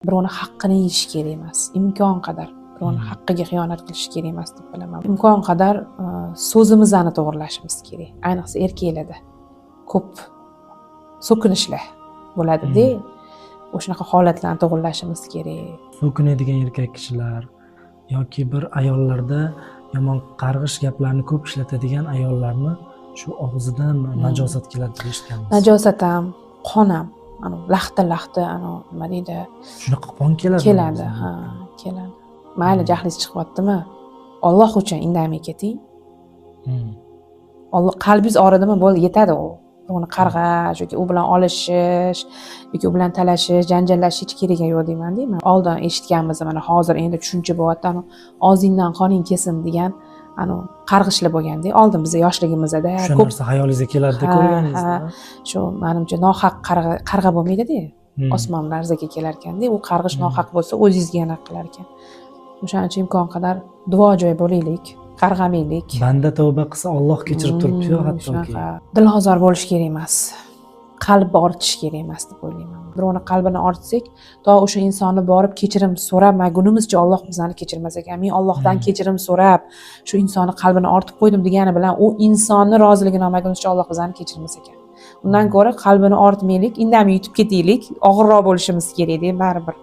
birovni haqqini yeyish kerak emas, imkon qadar birovni haqqiga xiyonat qilish kerak emas deb bilaman. Imkon qadar so'zimizni to'g'rilashimiz kerak, ayniqsa erkaklarda ko'p so'kinishlar bo'ladi-da. O'shanaqa holatlarni to'g'rilashimiz kerak. So'kinadigan erkak kishilar yoki bir ayollarda yomon qarg'ish gaplarni ko'p ishlatadigan ayollarni shu og'zidan najosat keladi deb eshitganmiz. Najosat ham, qon ham, laxta, nima deydi? Shunaqa qon keladi. Keladi, ha, keladi. Mayli, jahlingiz chiqyaptimi? Alloh uchun indamay keting. Qalbingiz og'ridimi? Bo'ldi, yetadi u. Uni qarg'ash yoki u bilan olishish yoki u bilan talashish, janjallashish hech keragi yo'q deyman-da. Men oldin eshitganmiz, mana hozir endi tushuncha bo'lyapti. Og'zingdan qoning kelsin degan qarg'ishlar bo'lganda, oldin biz yoshligimizda ko'p narsa xayolingizga keladi ko'rganingizda. Shu menimcha nohaq qarg'a bo'lmaydi-da. Osmon larzaga kelar ekanda, u qarg'ish nohaq bo'lsa o'zingizga yana qilar ekan. O'shaning uchun imkon qadar duo joy bo'laylik. Qarg'amaylik. Banda tavba qilsa Alloh kechirib turibdi-yu, hattoki. Dilozor bo'lish kerak emas. Qalbni ortish kerak emas deb o'ylayman. Birovni qalbini ortsak, to o'sha insonni borib kechirim so'ramagunimizcha Alloh bizani kechirmas ekan. Men Allohdan kechirim so'rab, shu insonni qalbini ortib qo'ydim degani bilan u insonni roziligini olmagunimizcha Alloh bizani kechirmas ekan. Undan ko'ra qalbini ortmaylik, indamay yutib ketaylik, og'irroq bo'lishimiz kerak-da baribir.